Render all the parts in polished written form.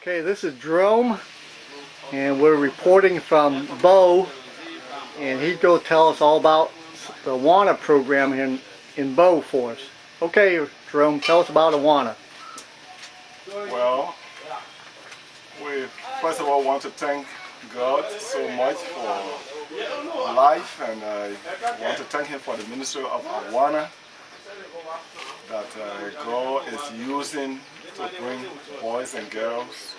Okay, this is Jerome, and we're reporting from Bo, and he's going to tell us all about the Awana program in Bo for us. Okay, Jerome, tell us about Awana. Well, we first of all want to thank God so much for life, and I want to thank Him for the ministry of Awana that God is using to bring boys and girls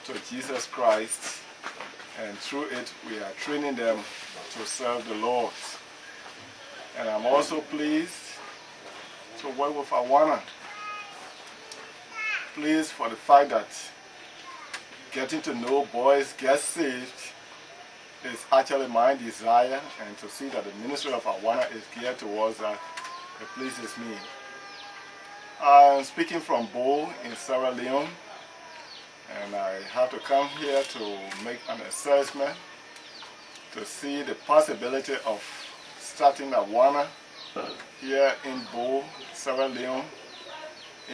to Jesus Christ, and through it we are training them to serve the Lord. And I'm also pleased to work with Awana. Pleased for the fact that getting to know boys get saved is actually my desire, and to see that the ministry of Awana is geared towards that, it pleases me. I'm speaking from Bo in Sierra Leone, and I have to come here to make an assessment to see the possibility of starting Awana here in Bo, Sierra Leone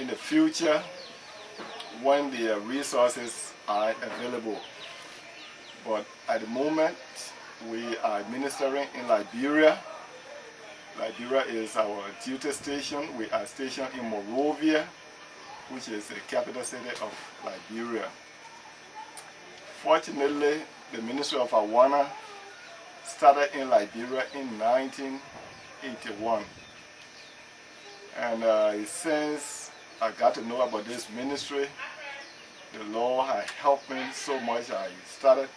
in the future when the resources are available. But at the moment we are ministering in Liberia. Liberia is our duty station. We are stationed in Monrovia, which is the capital city of Liberia. Fortunately, the ministry of Awana started in Liberia in 1981. And since I got to know about this ministry, the Lord has helped me so much. I started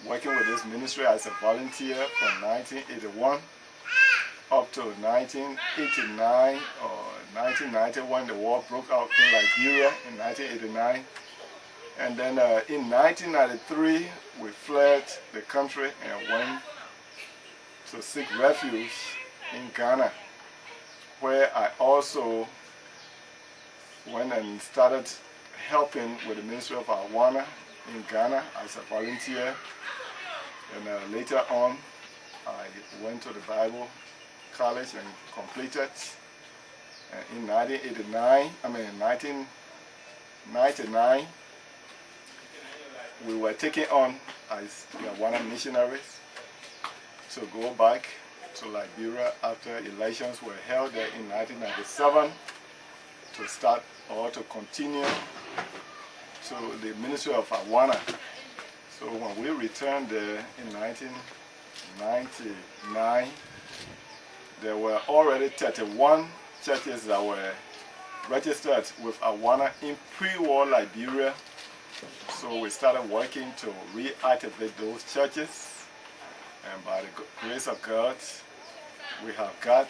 working with this ministry as a volunteer from 1981 up to 1989 or 1990 when the war broke out in Liberia in 1989. And then in 1993 we fled the country and went to seek refuge in Ghana, where I also went and started helping with the ministry of Awana in Ghana as a volunteer. And later on I went to the Bible college and completed. And in 1999 we were taken on as the Awana missionaries to go back to Liberia after elections were held there in 1997 to start or to continue to the ministry of Awana. So when we returned there in 1999, there were already 31 churches that were registered with Awana in pre-war Liberia. So we started working to reactivate those churches, and by the grace of God, we have got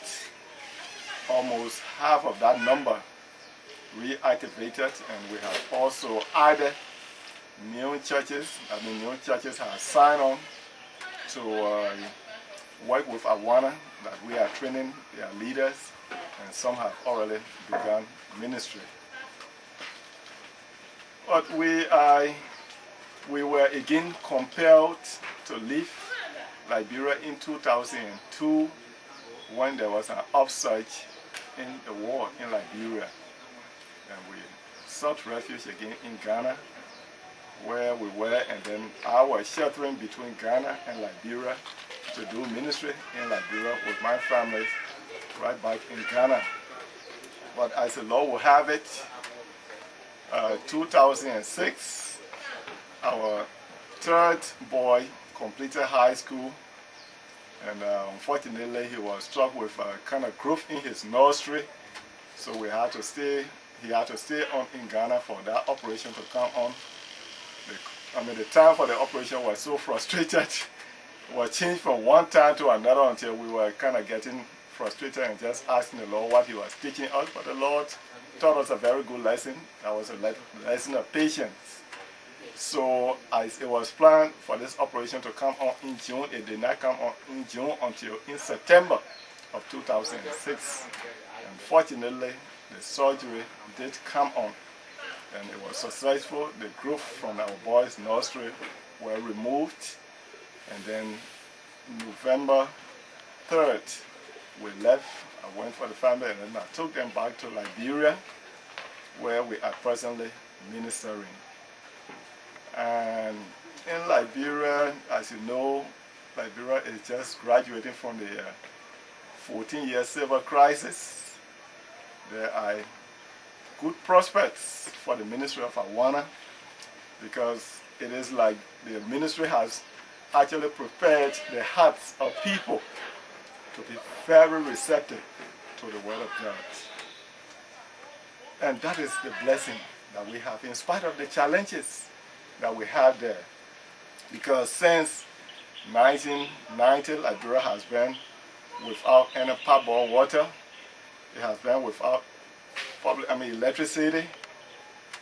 almost half of that number reactivated, and we have also added new churches. I mean, new churches have signed on to work with Awana, that we are training their leaders, and some have already begun ministry. But we were again compelled to leave Liberia in 2002 when there was an upsurge in the war in Liberia. And we sought refuge again in Ghana, where we were, and then I was sheltering between Ghana and Liberia to do ministry in Liberia with my family right back in Ghana. But as the Lord will have it, 2006, our third boy completed high school, and unfortunately he was struck with a kind of growth in his nostril, so he had to stay on in Ghana for that operation to come on. The time for the operation was so frustrated. It was changed from one time to another until we were kind of getting frustrated and just asking the Lord what He was teaching us. But the Lord taught us a very good lesson. That was a lesson of patience. So as it was planned for this operation to come on in June, it did not come on in June until in September of 2006. And fortunately, the surgery did come on, and it was successful. The growth from our boy's nostril were removed, and then November 3rd we left. I went for the family, and then I took them back to Liberia, where we are presently ministering. And in Liberia, as you know, Liberia is just graduating from the 14-year civil crisis. There are good prospects for the ministry of Awana, because it is like the ministry has actually prepared the hearts of people to be very receptive to the Word of God. And that is the blessing that we have, in spite of the challenges that we have there. Because since 1990, Liberia has been without any potable water. It has been without electricity,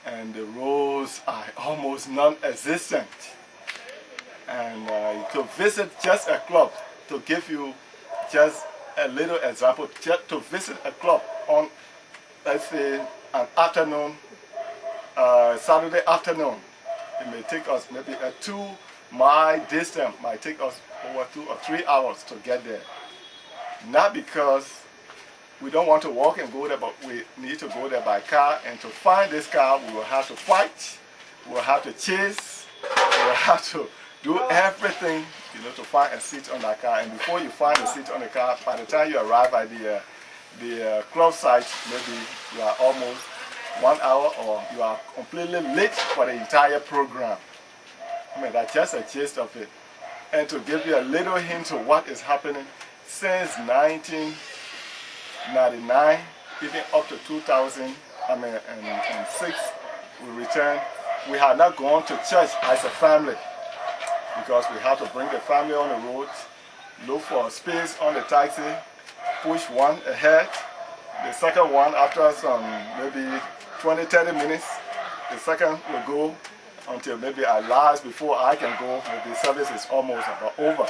and the roads are almost non-existent. And to visit just a club, to give you just a little example, just to visit a club on, let's say, an afternoon, Saturday afternoon, it may take us maybe a 2-mile distance, might take us over 2 or 3 hours to get there. Not because we don't want to walk and go there, but we need to go there by car, and to find this car, we will have to fight, we will have to chase, we will have to do everything, to find a seat on that car. And before you find a seat on the car, by the time you arrive at the club site, maybe you are almost 1 hour, or you are completely late for the entire program. That's just a gist of it. And to give you a little hint to what is happening, since 1999, even up to 2006, we returned. We had not gone to church as a family, because we had to bring the family on the road, look for a space on the taxi, push one ahead, the second one after some maybe 20-30 minutes, the second will go until maybe at last, before I can go, the service is almost about over.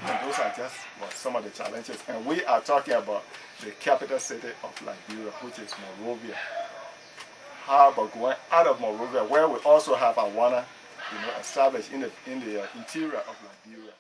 And those are just some of the challenges. And we are talking about the capital city of Liberia, which is Monrovia. How about going out of Monrovia, where we also have Awana, established in the interior of Liberia?